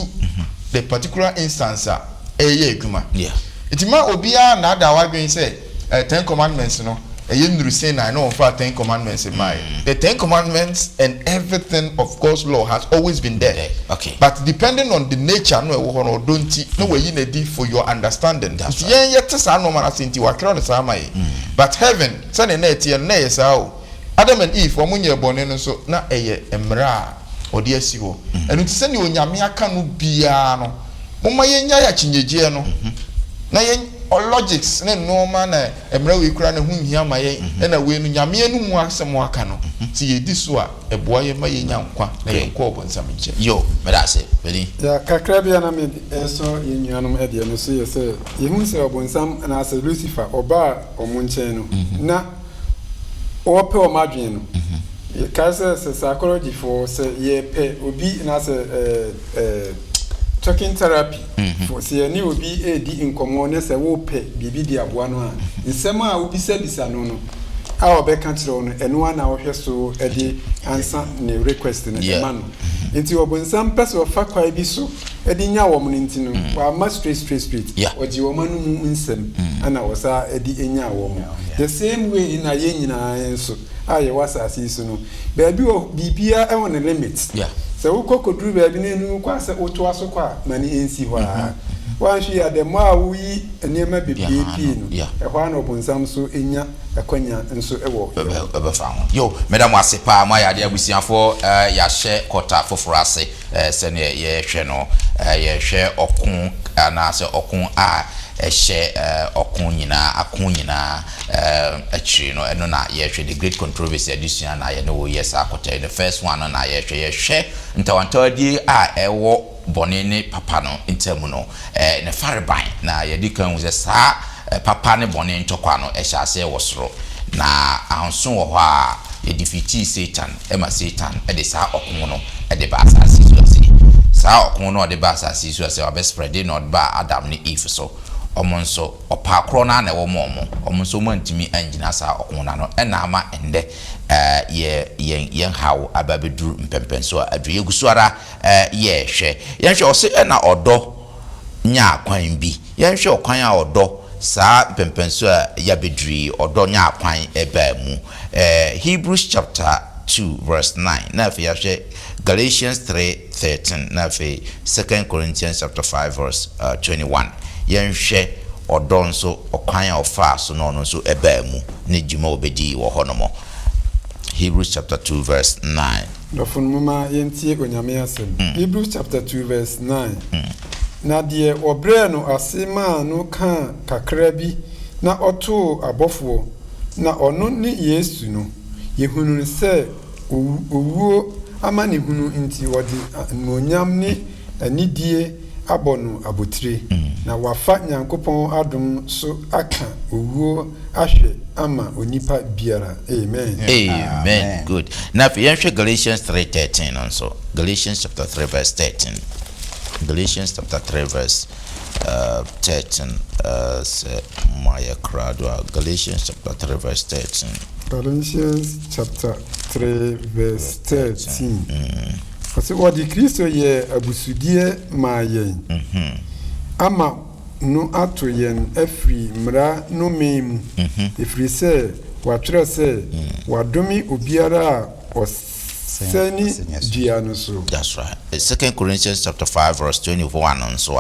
the particular instance eye adwuma itima obia na da wadwen say 10 commandments no you say I know for 10 commandments in my the 10 commandments and everything of God's law has always been there. Okay. But depending on the nature no don't no way you need for your understanding. That's right. But heaven send na sao Adam and Eve omunye bone so na eye emra odi asiwo. Enu ti send onyame aka no bia no. Moma yenya ya chinyeje no. Na yen logics ne normal na emra we kura ne hunhia maye na we nu nyame enu mu asem aka no ti yedi so a eboa ye maye nyankwa na ye ko obonsam nche yo me da se beli ya kakra bia na me so ye nuanom e de no so ye se ye hu se obonsam na ase Lucifer oba omunchen no na ope o madwen no ye ka se psychology for se ye pe obi na se talking therapy for see any obi di nkomo ne se wo pe bibi di aboa no a nsem a obi bisa no no a obeka kire no eno ana wo hwe so e di answer ne request ne ma no nti obonsam pese o fa kwai bi so e di nya wo mo nti no wa ma straight oji wo manu mu nsem ana wo sa e di enya wo mo the same way na ye nyina enso a ye wasasi so no baabi o bibia e won limit so wo kokoduru baabi na enu kwa se oto aso kwa mani ensi hwa wanhwe ya de ma wi enema bibie pi no e hwa na obonsam so enya akwanya nso ewo ebe fa ho yo madam asepa ma ya de abusiafo ya hye kota foforo ase se ne ye hwe no ye hwe okun na se okun a ehye okun nyina akun nyina achiri no eno na ye hwe the great controversy addition na ye no yes akota the first one na ye hwe ntawantawadi a ewo bone ne papa no ntemu no ne fareban na ye dikan wo sa papa ne bone ntokwa no ehye ase wo soro na ahonso wo ha ye defeat Satan ema Satan e de sa okun no e de ba asase so ase sa okun no de ba asase so ase wa be spread no ba Adam ne Eve so omonso opa kro na na wo omonso mantimi angina sa okun na no e na ama ende ye hawo ababeduru mpempenso adu yegusuara ye hwe ose na odo nya akwan bi ye hwe okwan a odo sa mpempenso ya beduri odo nya akwan eba mu Hebrews chapter 2 verse 9 na fe ya hwe Galatians 3:13 na fe 2 Corinthians chapter 5 verse 21 ye hwe odo nso okwan a ofa so no nso eba mu ne juma obedi wo honomo Hebrews chapter 2 verse 9. Dofun mama yentie onyame asem. Hebrews chapter 2 verse 9. Na de obre no asema no ka kakra bi na oto abofo na ono ni Yesu no yehunu se owuo ama ne hunu nti wode nonyam ni anidie abonu abotire na wafa Nyankopɔn adom so aka owuo ahwe ama onipa biara. Amen. Good. Now if you Galatians 3:13 also. Galatians chapter 3 verse 13. Galatians chapter 3 verse 13. Galatians chapter 3 verse 13. Galatians chapter 3 verse 13. Kasi wadi Kristo ye abusudie ma yen. Ama no ato yen afri mra no memu. Ifri se watwerɛ sɛ wadomi obiara oseni dia no so. That's right. 2 Corinthians chapter 5 verse 21 on so.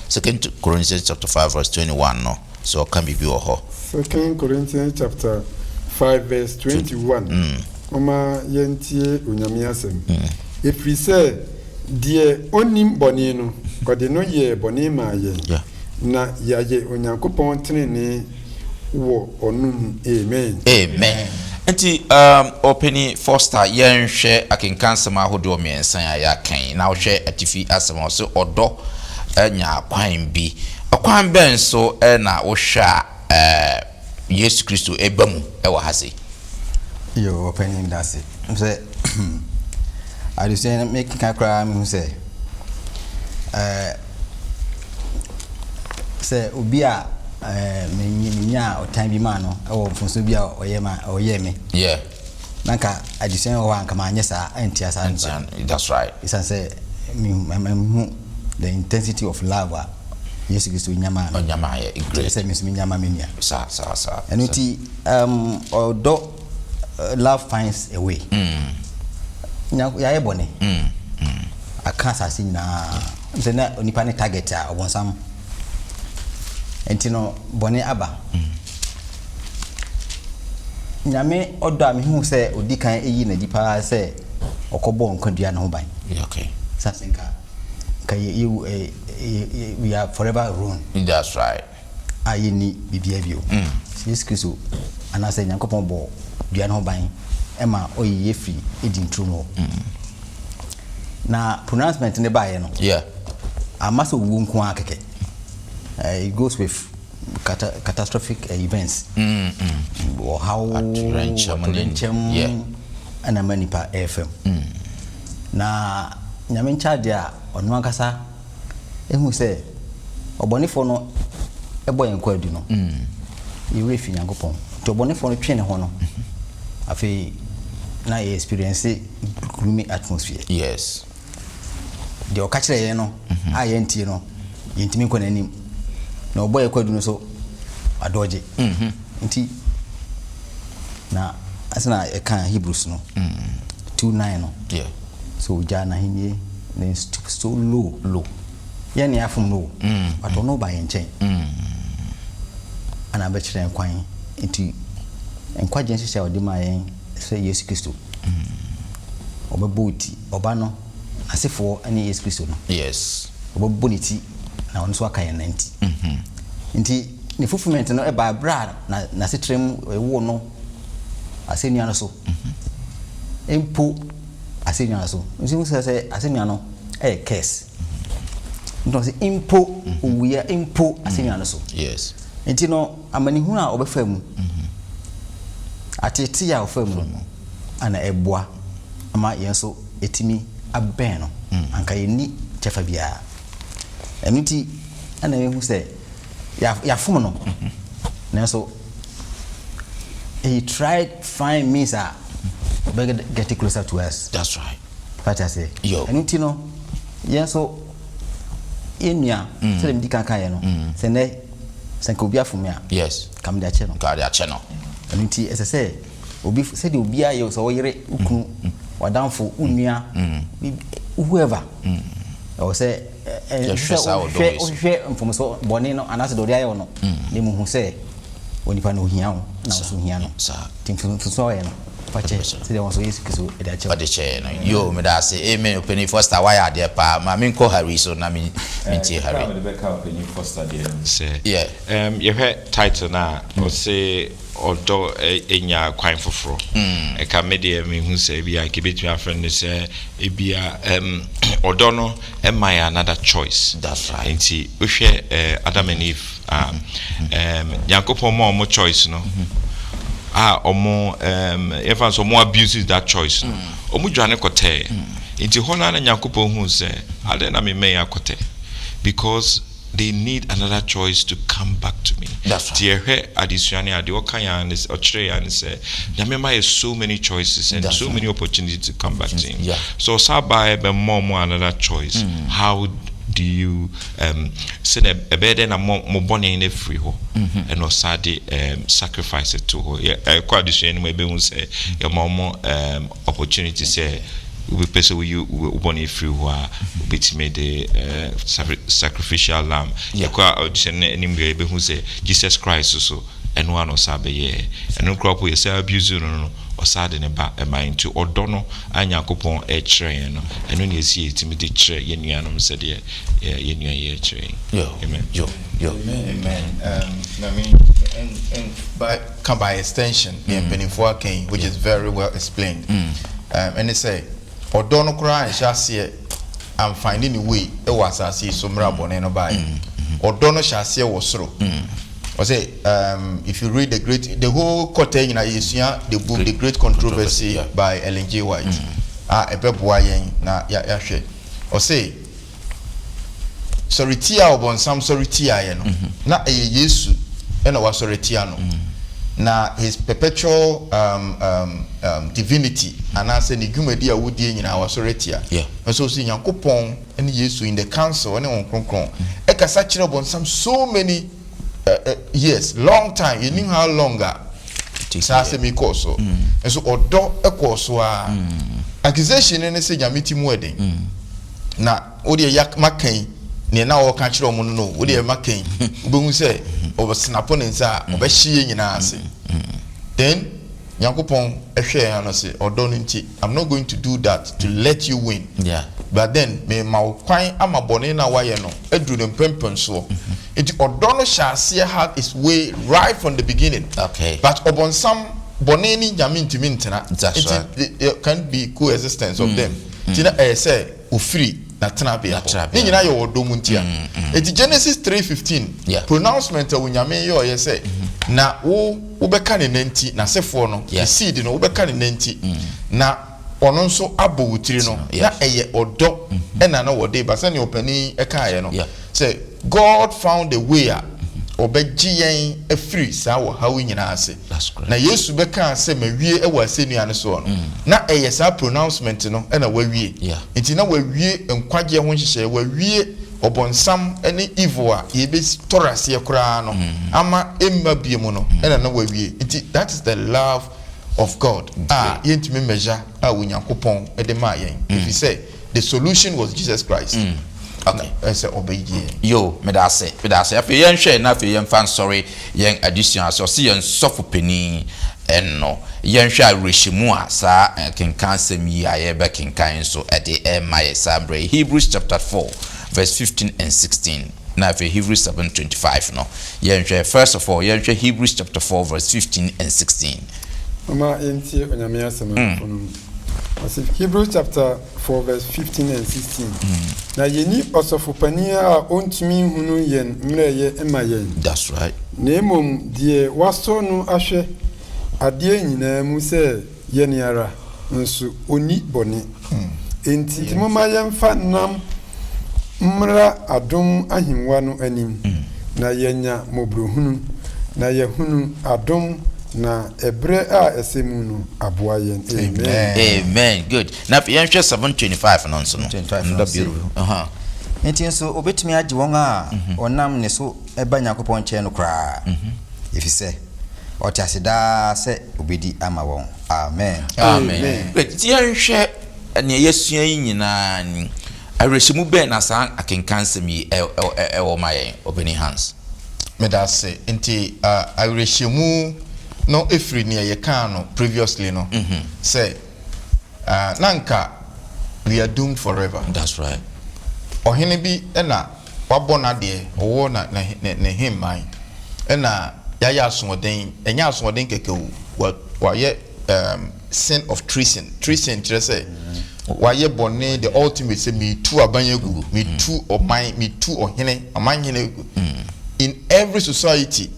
2 Corinthians chapter 5 verse 21 no. So can be bio ho. 2 Corinthians chapter 5 verse 21. Oma yentie onyame asem. Ifri se die onim bɔne no kɔde no ye bɔne ma yen. Na yaye Onyankopɔn tenene wo onum. Amen. Enti openi Foster yenhwe akenkansema ahodo miensan ya yakan na wohwe atifi asema so odo anya kwan bi okwan ben so na wohwa Yesu Kristo ebamu ewa hase yo openi ndase say I just say make kakra me say say obi a menya o time bi ma no e wo mfonso bi a oyɛ me nanka adisen o anka ma nyesa antia sa. That's right. It's say the intensity of love Yesu Kristo nyama great say me nyama me nia sa enuti odo love finds a way ya ebone aka asase nyina nse na onipa ne target a obonsam enti no bone aba nyame odo a me hu se odi kan eyi na dipa se okobo nkwadua na ho ban. Okay. Sasinka you we are forever ruined. That's right. Ayi ni bibia bio. Jesus Kristo anase Nyankopɔn bo dua na ho ban ema oyi efi edin trumo. Na pronouncement ne bae no. Amaso wu nko akeke. It goes with catastrophic events. Or how and amanipa FM. Na nyame nchade a ono ankasa ehu se obonefo no ebo yenko adu no ire fi Nyankopɔn to obonefo no twene ho no afi na experience gloomy atmosphere. Yes. De o ka kire ye no a ye ntie no yentimi ko nanim na obo yenko adu no so adoje nti na asina e kan Hebrews no 2:9 no. So jana hinye then so low yani afum no but no by enchen ana be kire kwan nti enkwaje nhye odi ma yen say Yesu Kristo obeboti oba no asefo ani Yesu Kristo no. Yes. Obeboniti na onso aka yen nanti nti ne fulfillment no e ba bra na setrem ewo no asenia no so empo asenya so nsi say asenya no case ndo say impo uya impo asenya no so. Yes. Enti no amani hu a obefa mu atete ya ofa mu ana eboa ama yenso etimi aben no anka yeni chefa bia enuti ana mehu say ya fom no nanso he tried find means get closer to us. That's right. What I say. Yo. And you know, yes, so in ya, so them dikaka no. Send senko bia for me. Yes. Come their channel. Got their channel. And you as I say, obi said you be a so yere ukunu wadamfo unia whoever. Or say from so bonino and as do dia no. Ni mu hu say onipa no hia wo na so hia no. Tim so no. pache se de won so Yesu Kristo e da che ode che no yo me da say amen open foster why are there pa ma me nko Harry so na me ntie Harry the back up open foster there say yeah you heard title na o say odo enya kwan foforo e ka me de me hu say bia ke betumi afren ne say e bia odo no e my another choice. That's right. Nti we hwe Adam and Eve Yakopon mo choice no omo even so more abuses that choice no omo dwane kote nti hona na Yakopon hu say ade na me akote because they need another choice to come back to me. That's right. Tiere additionally ade okanya and ochre and say nyamema has so many choices and so many opportunities to come back to him. Yeah. So sabai be more another choice. How do you say a bed and a more bonny in a free ho and no sadi sacrifice it to her? Yeah, quite the same way we say your more opportunity say we person you bonny free who are bit made the sacrificial lamb. Yeah, quite audition anyway who say Jesus Christ so and one or sabe yeah and no crop we say abuse no or sad in a mind to or dono and Yakopon a train and when you see it immediately tray yen said yeah train. Amen. Amen. I mean, and come by extension, Pennyfour King, which is very well explained. And they say, or don't cry and shall see it. I'm finding a way. It was I see some rabon and by or don't shall see was through. I say, if you read the whole cottage in Asia, the book, The Great Controversy by Ellen G. White. A beboyen na ya hwe. O say, sorry tia obon sam sorry tia ye no. Na Yesu e na wa sorry tia no. Na his perpetual divinity and I say ni dwumadi a wodie nyina wa sorry tia. So say Yakopon and Yesu in the council and on kronkron. E kasa kire obon sam so many yes, long time. You know how longer? Sase mi koso. And so odo ekoso a accusation ne say nyamiti mu eden. Na odi yak makan ne na wo ka kire omo no. Odi makan. Obehu say obesnapo ne nsa obehye nyina ase. Then Yakopon ehwe ya no say odo nti I'm not going to do that to let you win. Yeah. But then me ma kwan amabone na waye no eduru ne mpempem so. It odono shall see had its way right from the beginning. Okay. But upon some boneni jaminti mintina, it can be coexistence of them. Tina say ufri na tanabe. Ni na yo odomuntia. It Genesis 3:15. Pronouncement of unyame yo ye say na wo beka ne nanti na sefo no the seed no wo beka ne nanti na ono nso abo wutiri no na eye odo e na wo de ba se ne opani e ka ye no say God found a way obeji yen afiri sa wo hawo nyina ase na Yesu beka se mawie e wa asenu ane so no na eye sa pronouncement no e na wawie enti na wawie nkwage ho nhyehyɛ wawie obonsam ene evil a ye be torase ye kura no ama emma biemu no e na wawie enti that is the love of God. Yentimi measure Yakopon edema yen. If you say the solution was Jesus Christ. Okay. I say obey yo me da say afi yen hwe na afi yen fan sorry yen addition so see yen sofu peni enno yen hwe areshimu a sa kenkan sem yi aye be kenkan so e de my sabre Hebrews chapter 4 verse 15 and 16. Now for Hebrews 7:25 no yen hwe first of all yen hwe Hebrews chapter 4 verse 15 and 16. Mama enti onyamia sema Hebrews chapter 4 verse 15 and 16. Na yeni osofopani a ontumi hunu yen mreye ema yen. That's right. Nemom die waso no ahwe ade nyina mu se yen ara nso oni boni. Enti mama yen fa nam mra adom ahimwa no anim. Na yenya mobrohunu na yehunu adom na ebre a esemu no aboa yen. Amen. Good. Now yen hwe 7:25 no nso no. Enti nso obetumi age won a onam ne so eba Yakopon che no kra. Ifise otiasida se obedi ama won. Amen. Wait, yen hwe ne yesua nyina ni aresimu be na san akenkansem yi e wo ma yen opening hands. Me da say enti aresimu no efiri near ye can no previously no say nanka we are doomed forever. That's right. Ohene bi na wabona de owo na him man na yaya asoden enya asoden keke wa ye sin of treason kire say wa ye bone the ultimate say me too abanyegu me too oman me too ohene amanyene in every society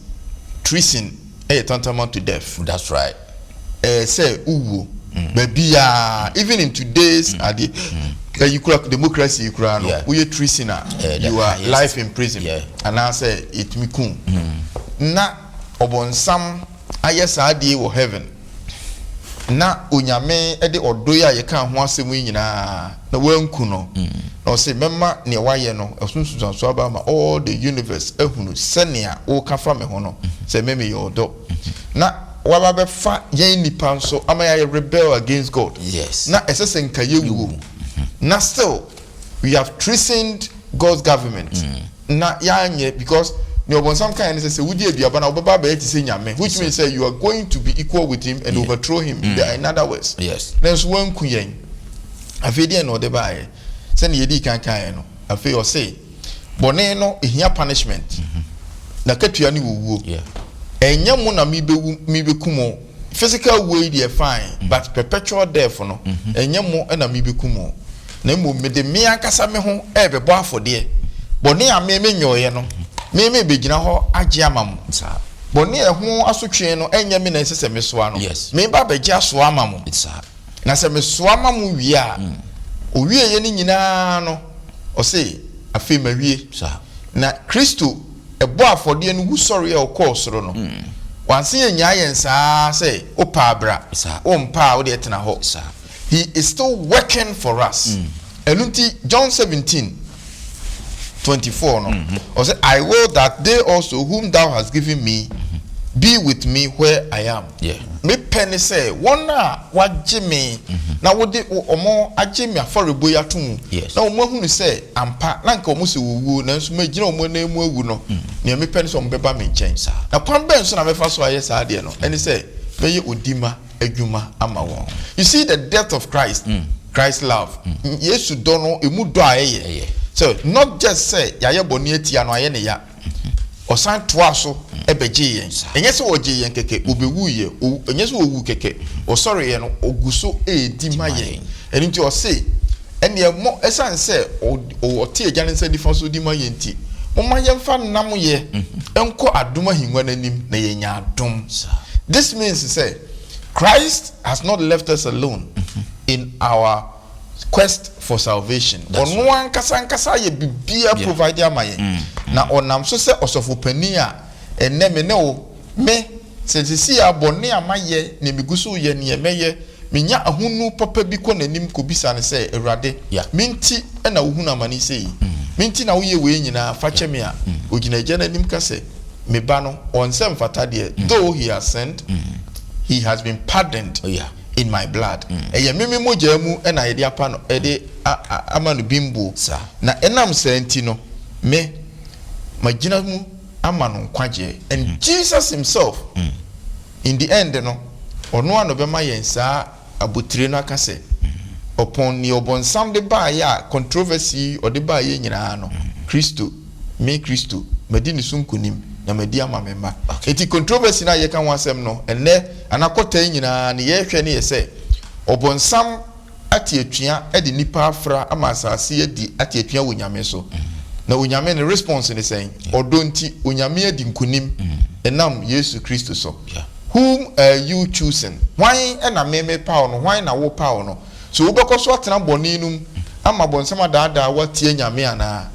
treason is tantamount to death. That's right. Say uwu baby even in today's democracy we are treason you are life in prison and I say it me kun na obonsam ayesa ade wo heaven na onyame e de odoya ye kan ho asem nyina na wanku no na say memma ne waye no asunsun so aba ma all the universe ehunu senia wo ka fa me ho no say meme ye odo na waba be fa yen nipa nso ama ya rebel against God. Yes. Na esese nka yewu na still we have treasoned God's government na yanye because the obonsam kind say wudi aduaba na obaba ba eti say nyame, which means say you are going to be equal with him and overthrow him in other words. Yes. There's one kuyen afedi no de bae say na yedi kan no afi o say bone no ehia punishment na katua ni wuwo. Yeah. Enya mu na mi be kumo physical way dey fine but perpetual death no enya mu na mi be kumo na mo me de me akasa me ho e be bo afode bone a me nyoye no me be gina ho age amam bone e ho asotwe no enya me na sese me soa no me ba be gya soa amam na se me soa amam wi a o wi ye ni nyina no o se afi ma wi na Kristo ebo afode no wu sorry e o course ro no wanse enya yen saa say o pa bra o mpa o de etena ho he is still working for us elunti John 17:24 no or say I will that they also whom thou hast given me be with me where I am. Me penny say one wagye me na wode omo agye me aforebo ya tum na omo hunu say ampa na nka omo se wuwu na nso magina omo na emu awu no ne me penny so mbeba me nchen na kwan ben so na mefa so aye saa de no any say meye odima adwuma ama won. You see the death of Christ, Christ's love. Yesu do no emu do aye. So not just say yaye boni atia no aye ne ya osan toa so ebeje yen enye se oje yen keke obewu ye enye se owu keke o sorry yen oguso edi maye eni nti o say ene mo esan se o tie agane se difference odi maye nti mo maye mfa nam ye enko adoma hinwa nanim na yenya adom. This means say Christ has not left us alone in our quest for salvation. Ono ankasa ye bibia provide amaye na onam so se osofopani a enne me ne o me sentisi abone amaye ne miguso ye ne meye menya ahunu papa bi ko nanim ko bisa ne se Awurade minti na wo hunu amani sei minti na wo ye we nyina fa cheme a ogina gya nanim ka se me ba no onsem fata de though he has sinned he has been pardoned in my blood. Eye meme moja mu na ye de apa no e de amanu bimbo na enam senti no me magina mu amanu kwaje and Jesus himself in the end no ono ano be ma yen saa abotire no akase upon ni obonsam de ba ya controversy or de ba ye nyina no Kristo medini sunkunim na medi amamema eti controversy na ye kan wasem no enne anakota nyina ne ye hwe ne ye se obonsam ati atua e de nipa afra ama asase edi ati atua wonyame so na wonyame ne response ne sen odonti wonyame adi nkunim enam Yesu Kristo so whom are you choosing? Why na meme pa no why na wo pa no so wobekọso atena boninum ama bonsama daada watie nyame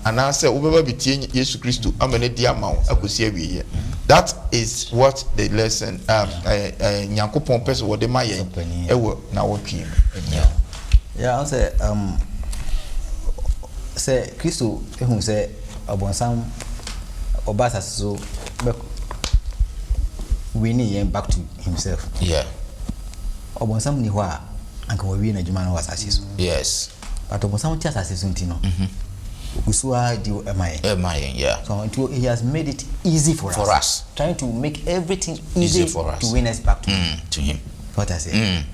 ana se wobeba bitie Yesu Kristo amene di amawo akosi awiye. That is what the lesson nyankopon person wo de maye ewo na wo twi. I say Kristo ehun say obonsam obasa so winning him back to himself. Obonsam ni hwa anka wo wi na djuma na wasase so. Yes. But obonsam ti asase so ntino Usua di emaye, yeah. So he has made it easy for us. Trying to make everything easy for us to win us back to him. What I say.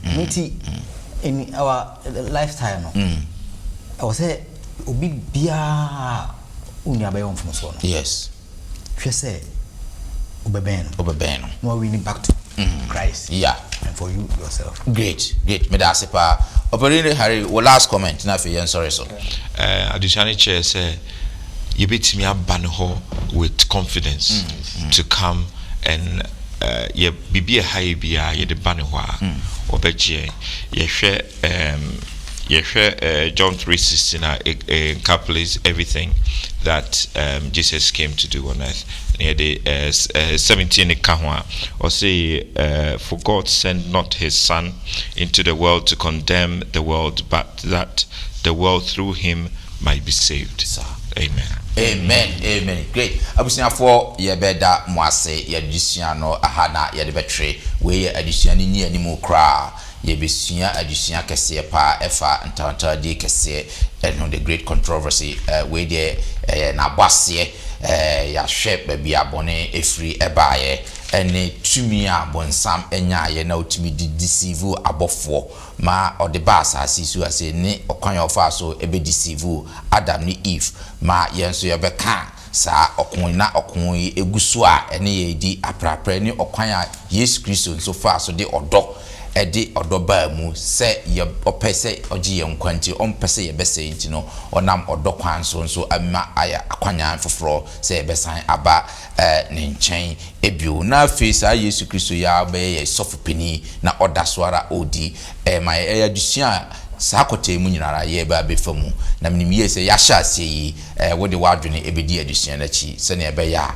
In our lifetime, I was say obi bia unyaba yon from so. Yes. She say obeben. No winning back to Christ. Yeah. And for you yourself. Great. Me da sepa. Operator Harry, last comment na fe sorry so. Additionally chair say you bit me aban ho with confidence to come and ye bibia high bia ye de ban ho a obeje ye hwe John 3:16 encapsulates everything that Jesus came to do on earth. Near the 17 kahwa or say for God sent not his son into the world to condemn the world, but that the world through him might be saved. Amen. Great. Abusia for ye beda moase ye adusua no ahana ye de betre we ye adusua ni animu kra ye besua adusua kese pa efa ntanta di kese and the great controversy we de na bwase ya hwe ba bia bone efri ebaye ene tumi abonsam enya ye na otumi di deceive abofo ma odeba asase su ase ne okwan ofa so ebe deceive Adam ni Eve ma yenso ye beka sa okun na okun egusu a ene ye di aprapra ni okwan a Yesu Kristo nso fa so de odo edi odoba mu se ye opese ogi ye nkwanti ompese ye bese nti no onam odokwan so ama aya akwanya foforo se ye besan aba ne nchen ebio na face a Yesu Kristo ya ba ye sofopeni na odaswara odi ma ya dusia sakote mu nyinara ye ba befamu na mnimiye se ya hya ase yi wode wadwene ebedi adusia na chi se ne ebe ya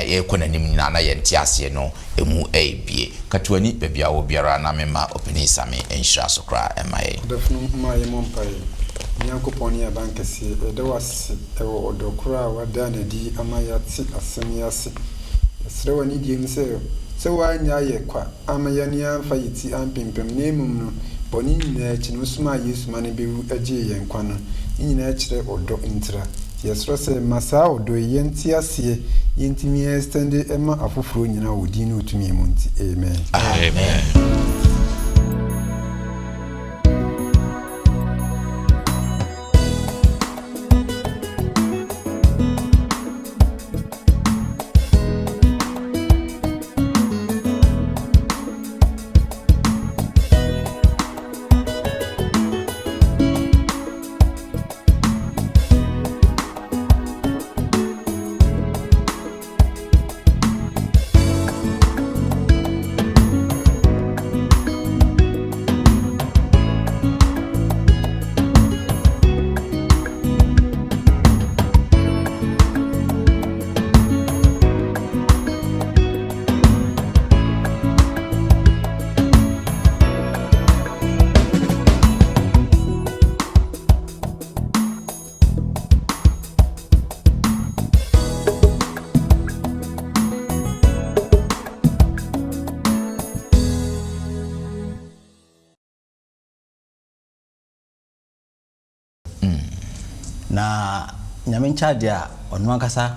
ye konanim nyina na ye ntiase no emu ebie katwani bebia wo biara na mema openi same enhira so kra emaye defunu ma ye mompai nyankopon ya bankese de wase ewo odokura wada na di amaya ti asem yase sere wani di mse se wanya ye kwa amaya ni amfa yiti ampempem nemum no boni nyina echi no suma Yesu mane bewu agye yen kwa no nyina ekire odo ntra yesro se masa odo yenti ase yentimi extend ema afoforo nyina odi na otumi emunti amen. na nyame nchade a ono ankasa